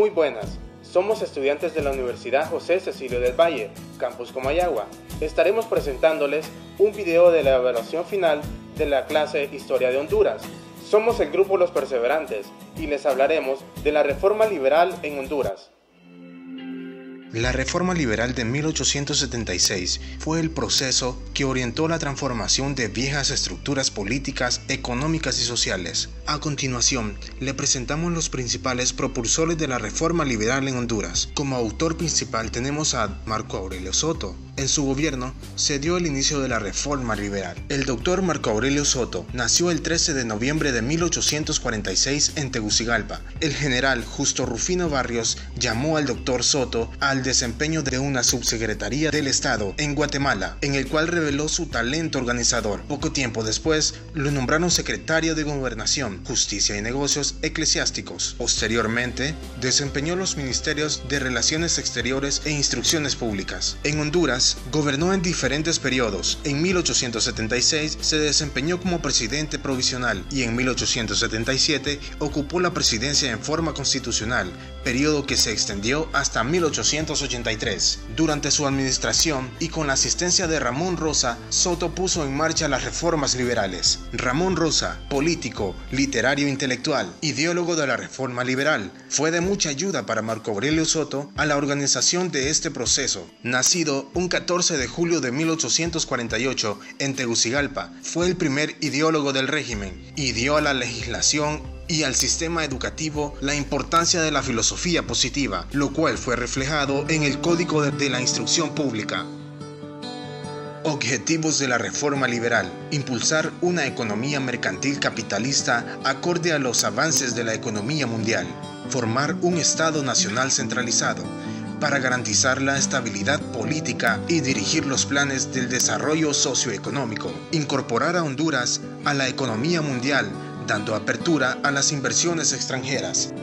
Muy buenas, somos estudiantes de la Universidad José Cecilio del Valle, Campus Comayagua. Estaremos presentándoles un video de la evaluación final de la clase Historia de Honduras. Somos el grupo Los Perseverantes y les hablaremos de la reforma liberal en Honduras. La Reforma Liberal de 1876 fue el proceso que orientó la transformación de viejas estructuras políticas, económicas y sociales. A continuación, le presentamos los principales propulsores de la Reforma Liberal en Honduras. Como autor principal tenemos a Marco Aurelio Soto. En su gobierno se dio el inicio de la Reforma Liberal. El doctor Marco Aurelio Soto nació el 13 de noviembre de 1846 en Tegucigalpa. El general Justo Rufino Barrios llamó al doctor Soto al desempeño de una subsecretaría del Estado en Guatemala, en el cual reveló su talento organizador. Poco tiempo después, lo nombraron secretario de Gobernación, Justicia y Negocios Eclesiásticos. Posteriormente, desempeñó los ministerios de Relaciones Exteriores e Instrucciones Públicas. En Honduras, gobernó en diferentes periodos. En 1876 se desempeñó como presidente provisional y en 1877 ocupó la presidencia en forma constitucional, periodo que se extendió hasta 1883. Durante su administración y con la asistencia de Ramón Rosa, Soto puso en marcha las reformas liberales. Ramón Rosa, político, literario e intelectual, ideólogo de la Reforma Liberal, fue de mucha ayuda para Marco Aurelio Soto a la organización de este proceso. Nacido un 14 de julio de 1848 en Tegucigalpa, fue el primer ideólogo del régimen y dio a la legislación y al sistema educativo la importancia de la filosofía positiva, lo cual fue reflejado en el Código de la Instrucción Pública. Objetivos de la Reforma Liberal: impulsar una economía mercantil capitalista acorde a los avances de la economía mundial, formar un Estado nacional centralizado, para garantizar la estabilidad política y dirigir los planes del desarrollo socioeconómico, incorporar a Honduras a la economía mundial, dando apertura a las inversiones extranjeras.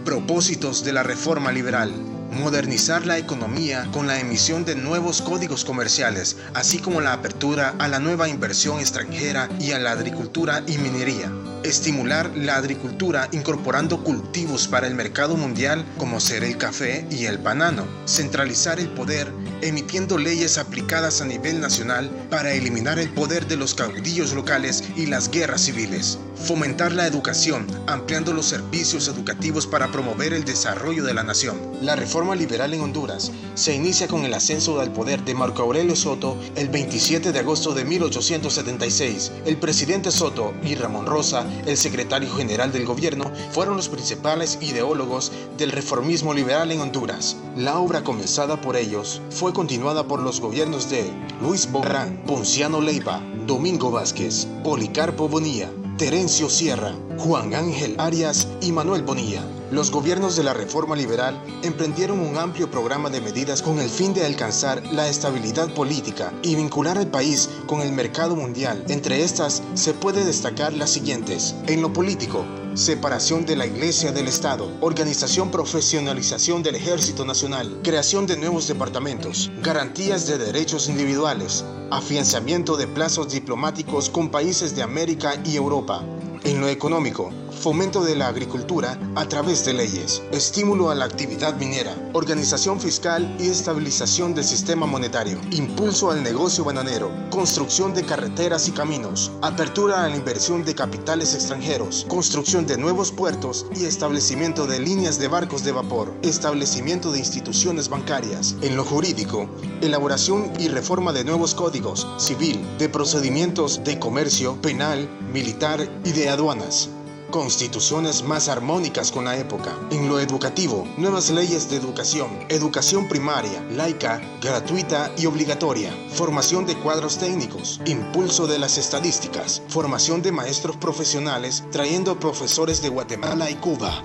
Propósitos de la Reforma Liberal: modernizar la economía con la emisión de nuevos códigos comerciales, así como la apertura a la nueva inversión extranjera y a la agricultura y minería. Estimular la agricultura incorporando cultivos para el mercado mundial como ser el café y el banano. Centralizar el poder emitiendo leyes aplicadas a nivel nacional para eliminar el poder de los caudillos locales y las guerras civiles. Fomentar la educación ampliando los servicios educativos para promover el desarrollo de la nación. La Reforma Liberal en Honduras se inicia con el ascenso al poder de Marco Aurelio Soto el 27 de agosto de 1876. El presidente Soto y Ramón Rosa, el secretario general del gobierno, fueron los principales ideólogos del reformismo liberal en Honduras. La obra comenzada por ellos fue continuada por los gobiernos de Luis Borrán, Ponciano Leiva, Domingo Vázquez, Policarpo Bonilla, Terencio Sierra, Juan Ángel Arias y Manuel Bonilla. Los gobiernos de la Reforma Liberal emprendieron un amplio programa de medidas con el fin de alcanzar la estabilidad política y vincular al país con el mercado mundial. Entre estas se puede destacar las siguientes. En lo político: separación de la Iglesia del Estado, organización, profesionalización del Ejército Nacional, creación de nuevos departamentos, garantías de derechos individuales, afianzamiento de plazos diplomáticos con países de América y Europa. En lo económico: fomento de la agricultura a través de leyes, estímulo a la actividad minera, organización fiscal y estabilización del sistema monetario, impulso al negocio bananero, construcción de carreteras y caminos, apertura a la inversión de capitales extranjeros, construcción de nuevos puertos y establecimiento de líneas de barcos de vapor, establecimiento de instituciones bancarias. En lo jurídico: elaboración y reforma de nuevos códigos civil, de procedimientos de comercio, penal, militar y de aduanas. Constituciones más armónicas con la época. En lo educativo: nuevas leyes de educación, educación primaria, laica, gratuita y obligatoria, formación de cuadros técnicos, impulso de las estadísticas, formación de maestros profesionales, trayendo profesores de Guatemala y Cuba.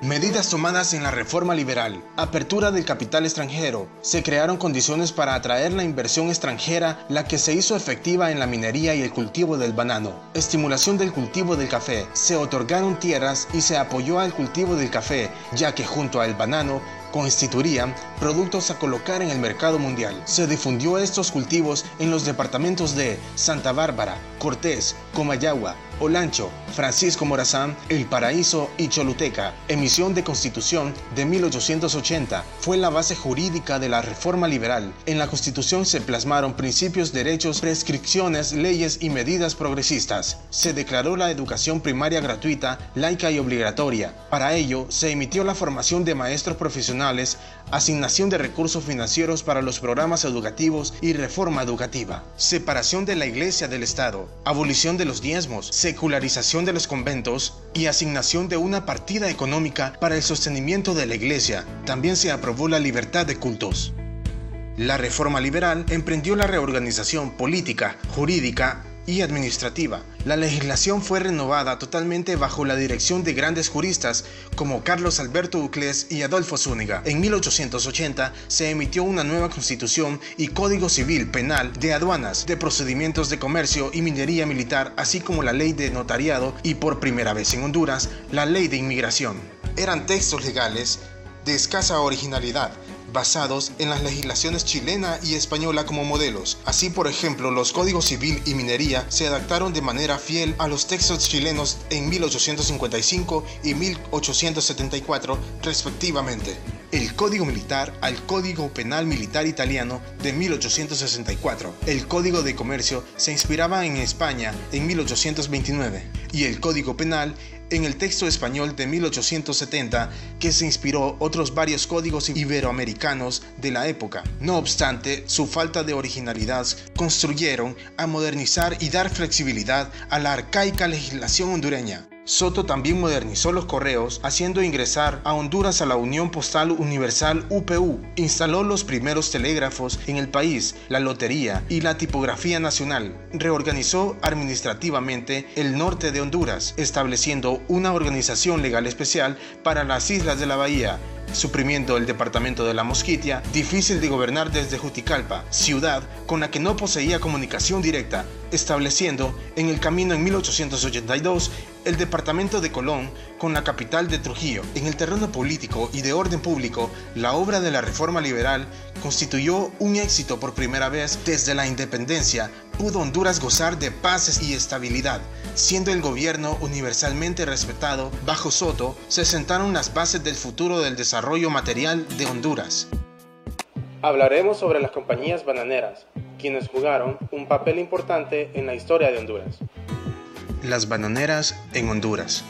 Medidas tomadas en la Reforma Liberal: apertura del capital extranjero. Se crearon condiciones para atraer la inversión extranjera, la que se hizo efectiva en la minería y el cultivo del banano. Estimulación del cultivo del café. Se otorgaron tierras y se apoyó al cultivo del café, ya que junto al banano constituirían productos a colocar en el mercado mundial. Se difundió estos cultivos en los departamentos de Santa Bárbara, Cortés, Comayagua, Olancho, Francisco Morazán, El Paraíso y Choluteca. Emisión de Constitución de 1880 fue la base jurídica de la reforma liberal. En la Constitución se plasmaron principios, derechos, prescripciones, leyes y medidas progresistas. Se declaró la educación primaria gratuita, laica y obligatoria. Para ello, se emitió la formación de maestros profesionales, asignación de recursos financieros para los programas educativos y reforma educativa. Separación de la Iglesia del Estado, abolición de los diezmos, secularización de los conventos y asignación de una partida económica para el sostenimiento de la Iglesia. También se aprobó la libertad de cultos. La reforma liberal emprendió la reorganización política, jurídica y administrativa. La legislación fue renovada totalmente bajo la dirección de grandes juristas como Carlos Alberto Uclés y Adolfo Zúñiga. En 1880 se emitió una nueva constitución y código civil, penal, de aduanas, de procedimientos de comercio y minería militar, así como la ley de notariado y, por primera vez en Honduras, la ley de inmigración. Eran textos legales de escasa originalidad, basados en las legislaciones chilena y española como modelos. Así, por ejemplo, los códigos civil y minería se adaptaron de manera fiel a los textos chilenos en 1855 y 1874, respectivamente. El Código Militar al Código Penal Militar Italiano de 1864. El Código de Comercio se inspiraba en España en 1829 y el Código Penal en el texto español de 1870, que se inspiró otros varios códigos iberoamericanos de la época. No obstante, su falta de originalidad contribuyeron a modernizar y dar flexibilidad a la arcaica legislación hondureña. Soto también modernizó los correos, haciendo ingresar a Honduras a la Unión Postal Universal UPU. Instaló los primeros telégrafos en el país, la lotería y la tipografía nacional. Reorganizó administrativamente el norte de Honduras, estableciendo una organización legal especial para las islas de la bahía, suprimiendo el departamento de La Mosquitia, difícil de gobernar desde Juticalpa, ciudad con la que no poseía comunicación directa, estableciendo en el camino en 1882 el departamento de Colón con la capital de Trujillo. En el terreno político y de orden público, la obra de la reforma liberal constituyó un éxito. Por primera vez desde la independencia pudo Honduras gozar de paz y estabilidad. Siendo el gobierno universalmente respetado, bajo Soto se sentaron las bases del futuro del desarrollo material de Honduras. Hablaremos sobre las compañías bananeras, quienes jugaron un papel importante en la historia de Honduras. Las bananeras en Honduras.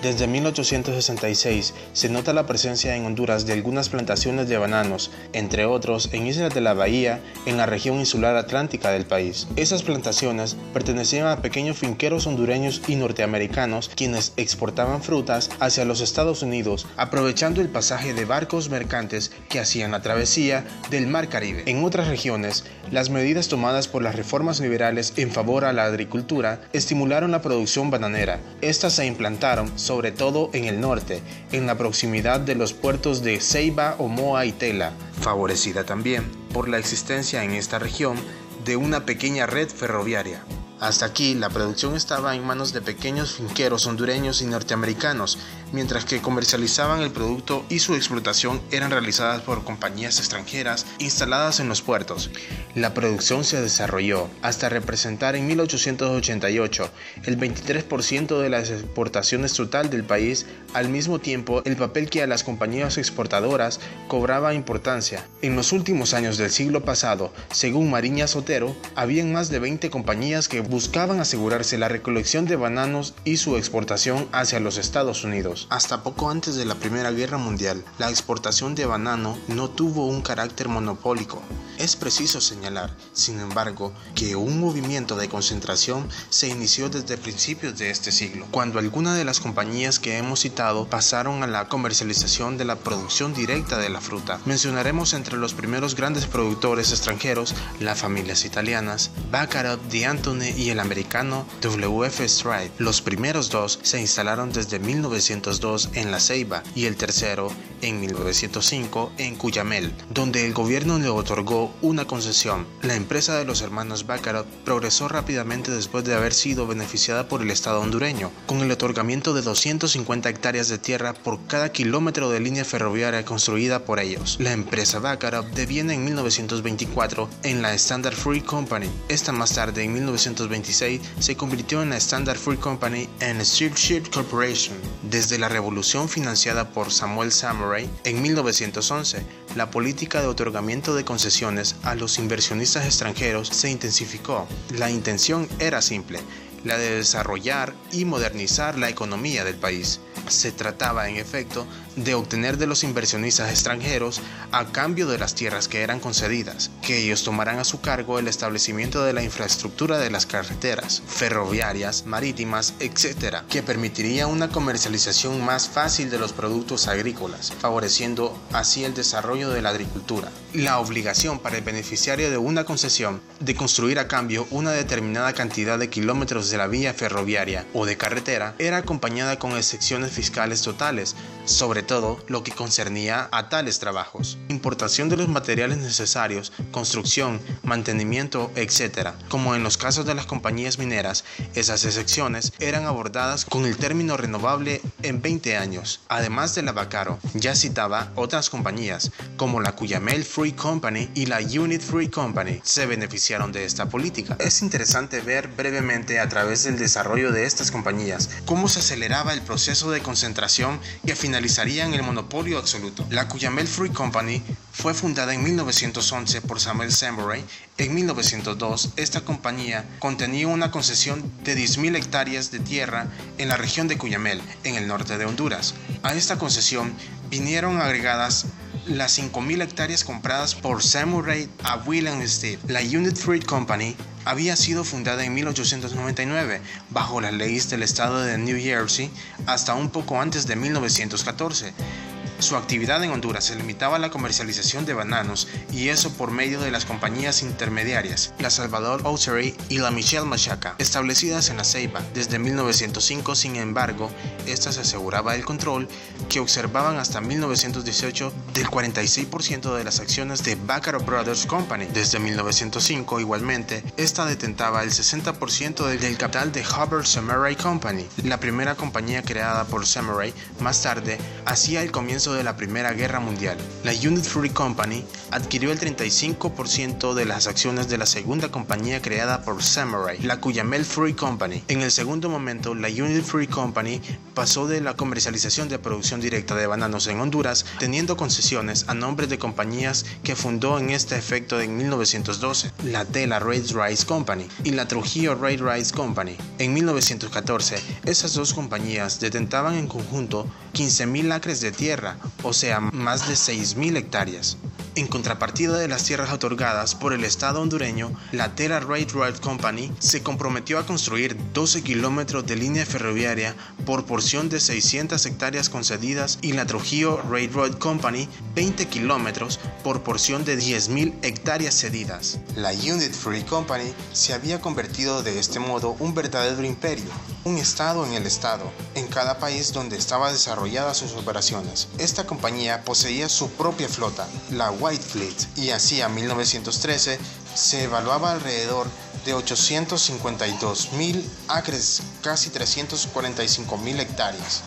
Desde 1866 se nota la presencia en Honduras de algunas plantaciones de bananos, entre otros en islas de la bahía, en la región insular atlántica del país. Esas plantaciones pertenecían a pequeños finqueros hondureños y norteamericanos quienes exportaban frutas hacia los Estados Unidos, aprovechando el pasaje de barcos mercantes que hacían la travesía del Mar Caribe. En otras regiones, las medidas tomadas por las reformas liberales en favor a la agricultura estimularon la producción bananera. Estas se implantaron sobre todo en el norte, en la proximidad de los puertos de Ceiba, Omoa y Tela, favorecida también por la existencia en esta región de una pequeña red ferroviaria. Hasta aquí, la producción estaba en manos de pequeños finqueros hondureños y norteamericanos, mientras que comercializaban el producto y su explotación eran realizadas por compañías extranjeras instaladas en los puertos. La producción se desarrolló hasta representar en 1888 el 23% de las exportaciones total del país. Al mismo tiempo, el papel que a las compañías exportadoras cobraba importancia. En los últimos años del siglo pasado, según Mariñas Otero, habían más de 20 compañías que buscaban asegurarse la recolección de bananos y su exportación hacia los Estados Unidos. Hasta poco antes de la Primera Guerra Mundial, la exportación de banano no tuvo un carácter monopólico. Es preciso señalar, sin embargo, que un movimiento de concentración se inició desde principios de este siglo, cuando algunas de las compañías que hemos citado pasaron a la comercialización de la producción directa de la fruta. Mencionaremos entre los primeros grandes productores extranjeros las familias italianas, Baccarat, De Antoni y el americano W.F. Stride. Los primeros dos se instalaron desde 1910. 1902 en La Ceiba y el tercero en 1905 en Cuyamel, donde el gobierno le otorgó una concesión. La empresa de los hermanos Baccarat progresó rápidamente después de haber sido beneficiada por el Estado hondureño, con el otorgamiento de 250 hectáreas de tierra por cada kilómetro de línea ferroviaria construida por ellos. La empresa Baccarat deviene en 1924 en la Standard Fruit Company. Esta más tarde, en 1926, se convirtió en la Standard Fruit Company and Steamship Corporation. Desde la revolución financiada por Samuel Samurai en 1911, la política de otorgamiento de concesiones a los inversionistas extranjeros se intensificó. La intención era simple: la de desarrollar y modernizar la economía del país. Se trataba, en efecto, de obtener de los inversionistas extranjeros, a cambio de las tierras que eran concedidas, que ellos tomaran a su cargo el establecimiento de la infraestructura de las carreteras, ferroviarias, marítimas, etc., que permitiría una comercialización más fácil de los productos agrícolas, favoreciendo así el desarrollo de la agricultura. La obligación para el beneficiario de una concesión de construir a cambio una determinada cantidad de kilómetros de la vía ferroviaria o de carretera era acompañada con excepciones fiscales totales, sobre todo lo que concernía a tales trabajos: importación de los materiales necesarios, construcción, mantenimiento, etc. Como en los casos de las compañías mineras, esas excepciones eran abordadas con el término renovable en 20 años. Además de la Baccarat, ya citaba otras compañías, como la Cuyamel Fruit Company y la Unit Fruit Company, se beneficiaron de esta política. Es interesante ver brevemente, a través del desarrollo de estas compañías, cómo se aceleraba el proceso de concentración que finalizaría en el monopolio absoluto. La Cuyamel Fruit Company fue fundada en 1911 por Samuel Samurai. En 1902, esta compañía contenía una concesión de 10.000 hectáreas de tierra en la región de Cuyamel, en el norte de Honduras. A esta concesión vinieron agregadas las 5.000 hectáreas compradas por Samurai a William Steve. La Unit Fruit Company había sido fundada en 1899 bajo las leyes del estado de New Jersey hasta un poco antes de 1914. Su actividad en Honduras se limitaba a la comercialización de bananos, y eso por medio de las compañías intermediarias, la Salvador Ossery y la Michelle Machaca, establecidas en La Ceiba. Desde 1905, sin embargo, esta se aseguraba el control, que observaban hasta 1918, del 46% de las acciones de Baccarat Brothers Company. Desde 1905, igualmente, esta detentaba el 60% del capital de Hubbard Samurai Company, la primera compañía creada por Samurai más tarde, hacia el comienzo de la Primera Guerra Mundial. La Unit Fruit Company adquirió el 35% de las acciones de la segunda compañía creada por Samurai, la Cuyamel Fruit Company. En el segundo momento, la Unit Fruit Company pasó de la comercialización de producción directa de bananos en Honduras, teniendo concesiones a nombre de compañías que fundó en este efecto en 1912, la Tela Red Rice Company y la Trujillo Red Rice Company. En 1914, esas dos compañías detentaban en conjunto 15.000 acres de tierra, o sea, más de 6.000 hectáreas. En contrapartida de las tierras otorgadas por el Estado hondureño, la Tela Railroad Company se comprometió a construir 12 kilómetros de línea ferroviaria por porción de 600 hectáreas concedidas, y la Trujillo Railroad Company 20 kilómetros por porción de 10.000 hectáreas cedidas. La Unit Fruit Company se había convertido de este modo un verdadero imperio, un estado en el estado, en cada país donde estaba desarrolladas sus operaciones. Esta compañía poseía su propia flota, la White Fleet, y hacia 1913 se evaluaba alrededor de 852.000 acres, casi 345.000 hectáreas.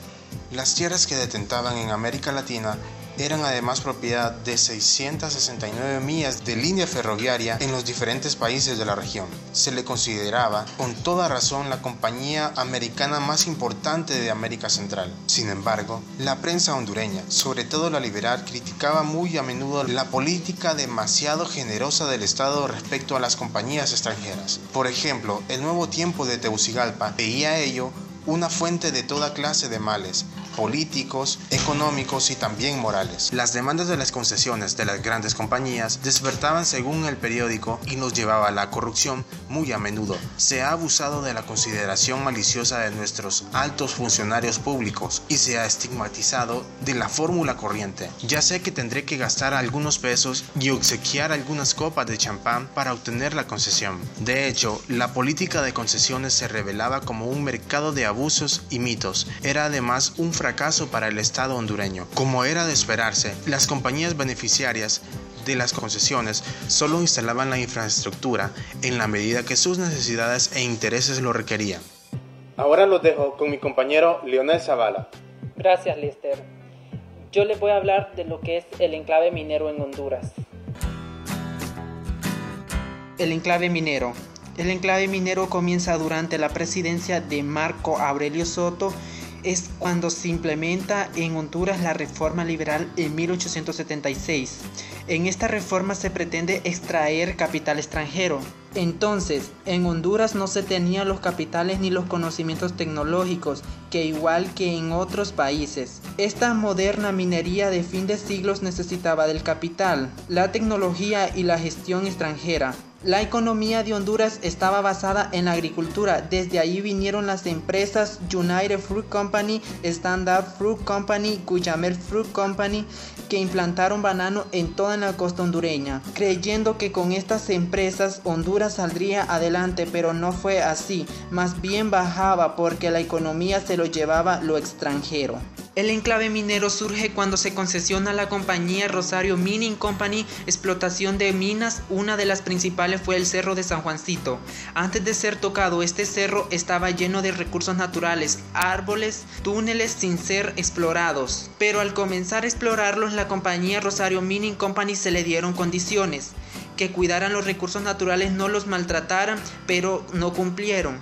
Las tierras que detentaban en América Latina eran además propiedad de 669 millas de línea ferroviaria en los diferentes países de la región. Se le consideraba con toda razón la compañía americana más importante de América Central. Sin embargo, la prensa hondureña, sobre todo la liberal, criticaba muy a menudo la política demasiado generosa del Estado respecto a las compañías extranjeras. Por ejemplo, el Nuevo Tiempo de Tegucigalpa veía ello una fuente de toda clase de males, políticos, económicos y también morales. Las demandas de las concesiones de las grandes compañías despertaban, según el periódico, y nos llevaba a la corrupción muy a menudo. Se ha abusado de la consideración maliciosa de nuestros altos funcionarios públicos y se ha estigmatizado de la fórmula corriente. Ya sé que tendré que gastar algunos pesos y obsequiar algunas copas de champán para obtener la concesión. De hecho, la política de concesiones se revelaba como un mercado de abusos y mitos. Era además un fracaso fracaso para el Estado hondureño. Como era de esperarse, las compañías beneficiarias de las concesiones solo instalaban la infraestructura en la medida que sus necesidades e intereses lo requerían. Ahora los dejo con mi compañero Leonel Zavala. Gracias, Lister. Yo les voy a hablar de lo que es el enclave minero en Honduras. El enclave minero. El enclave minero comienza durante la presidencia de Marco Aurelio Soto. Es cuando se implementa en Honduras la reforma liberal en 1876. En esta reforma se pretende extraer capital extranjero. Entonces, en Honduras no se tenían los capitales ni los conocimientos tecnológicos, que igual que en otros países. Esta moderna minería de fin de siglos necesitaba del capital, la tecnología y la gestión extranjera. La economía de Honduras estaba basada en la agricultura. Desde ahí vinieron las empresas United Fruit Company, Standard Fruit Company, Cuyamel Fruit Company, que implantaron banano en toda la costa hondureña, creyendo que con estas empresas Honduras saldría adelante, pero no fue así, más bien bajaba porque la economía se lo llevaba lo extranjero. El enclave minero surge cuando se concesiona a la compañía Rosario Mining Company explotación de minas. Una de las principales fue el Cerro de San Juancito. Antes de ser tocado, este cerro estaba lleno de recursos naturales, árboles, túneles sin ser explorados. Pero al comenzar a explorarlos, la compañía Rosario Mining Company se le dieron condiciones, que cuidaran los recursos naturales, no los maltrataran, pero no cumplieron.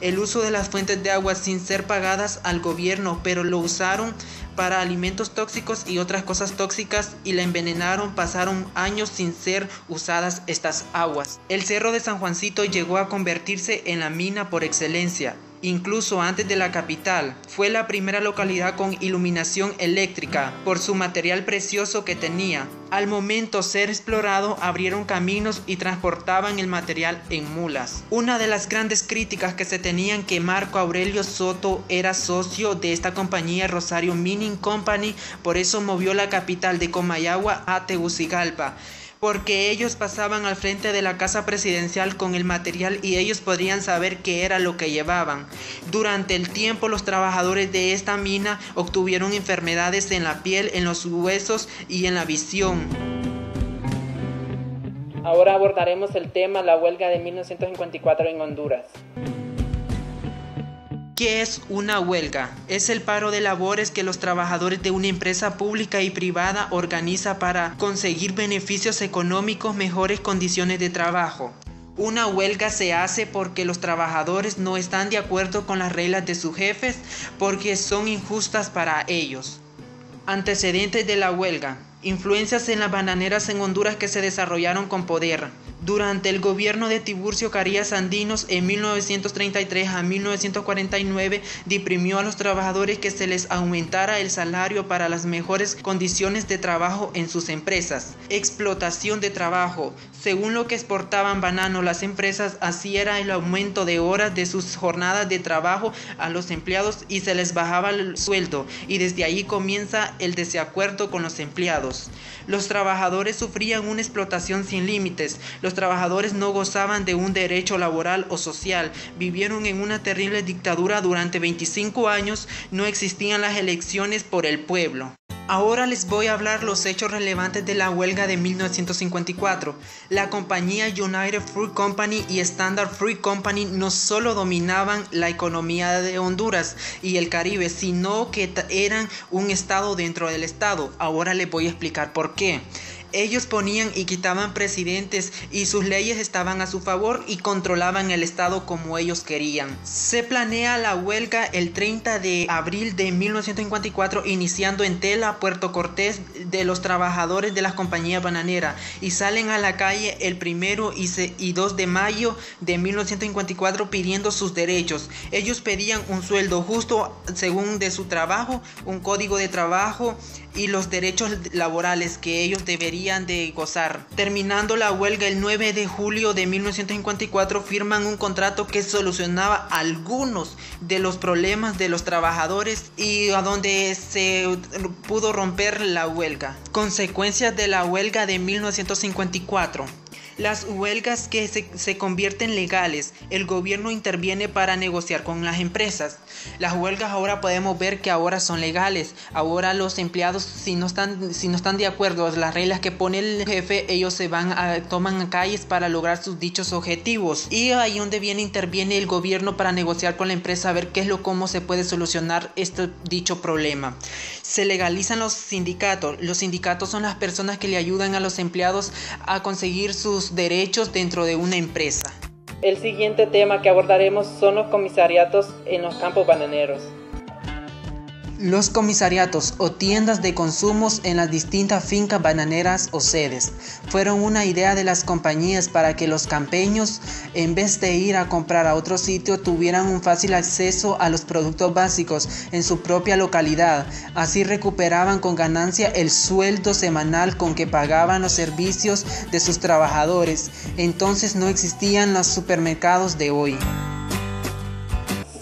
El uso de las fuentes de agua sin ser pagadas al gobierno, pero lo usaron para alimentos tóxicos y otras cosas tóxicas y la envenenaron. Pasaron años sin ser usadas estas aguas. El Cerro de San Juancito llegó a convertirse en la mina por excelencia. Incluso antes de la capital, fue la primera localidad con iluminación eléctrica por su material precioso que tenía. Al momento ser explorado, abrieron caminos y transportaban el material en mulas. Una de las grandes críticas que se tenían que Marco Aurelio Soto era socio de esta compañía Rosario Mining Company, por eso movió la capital de Comayagua a Tegucigalpa, porque ellos pasaban al frente de la casa presidencial con el material y ellos podrían saber qué era lo que llevaban. Durante el tiempo, los trabajadores de esta mina obtuvieron enfermedades en la piel, en los huesos y en la visión. Ahora abordaremos el tema la huelga de 1954 en Honduras. ¿Qué es una huelga? Es el paro de labores que los trabajadores de una empresa pública y privada organiza para conseguir beneficios económicos, mejores condiciones de trabajo. Una huelga se hace porque los trabajadores no están de acuerdo con las reglas de sus jefes, porque son injustas para ellos. Antecedentes de la huelga. Influencias en las bananeras en Honduras que se desarrollaron con poder. Durante el gobierno de Tiburcio Carías Andinos en 1933 a 1949 deprimió a los trabajadores que se les aumentara el salario para las mejores condiciones de trabajo en sus empresas. Explotación de trabajo. Según lo que exportaban banano las empresas, así era el aumento de horas de sus jornadas de trabajo a los empleados y se les bajaba el sueldo, y desde ahí comienza el desacuerdo con los empleados. Los trabajadores sufrían una explotación sin límites. Los trabajadores no gozaban de un derecho laboral o social. Vivieron en una terrible dictadura durante 25 años. No existían las elecciones por el pueblo. Ahora les voy a hablar los hechos relevantes de la huelga de 1954. La compañía United Fruit Company y Standard Fruit Company no solo dominaban la economía de Honduras y el Caribe, sino que eran un estado dentro del estado. Ahora les voy a explicar por qué. Ellos ponían y quitaban presidentes y sus leyes estaban a su favor y controlaban el estado como ellos querían. Se planea la huelga el 30 de abril de 1954 iniciando en Tela, Puerto Cortés, de los trabajadores de las compañías bananeras, y salen a la calle el 1 y 2 de mayo de 1954 pidiendo sus derechos. Ellos pedían un sueldo justo según de su trabajo, un código de trabajo y los derechos laborales que ellos deberían de gozar. Terminando la huelga el 9 de julio de 1954 firman un contrato que solucionaba algunos de los problemas de los trabajadores y a donde se pudo romper la huelga. Consecuencias de la huelga de 1954. Las huelgas que se convierten legales, el gobierno interviene para negociar con las empresas. Las huelgas ahora podemos ver que ahora son legales. Ahora los empleados, si no están de acuerdo a las reglas que pone el jefe, ellos toman calles para lograr sus dichos objetivos. Y ahí donde interviene el gobierno para negociar con la empresa a ver cómo se puede solucionar dicho problema. Se legalizan los sindicatos. Los sindicatos son las personas que le ayudan a los empleados a conseguir sus derechos dentro de una empresa. El siguiente tema que abordaremos son los comisariatos en los campos bananeros. Los comisariatos o tiendas de consumos en las distintas fincas bananeras o sedes fueron una idea de las compañías para que los campeños, en vez de ir a comprar a otro sitio, tuvieran un fácil acceso a los productos básicos en su propia localidad. Así recuperaban con ganancia el sueldo semanal con que pagaban los servicios de sus trabajadores. Entonces no existían los supermercados de hoy.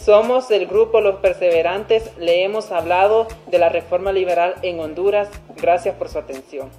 Somos el grupo Los Perseverantes, le hemos hablado de la reforma liberal en Honduras. Gracias por su atención.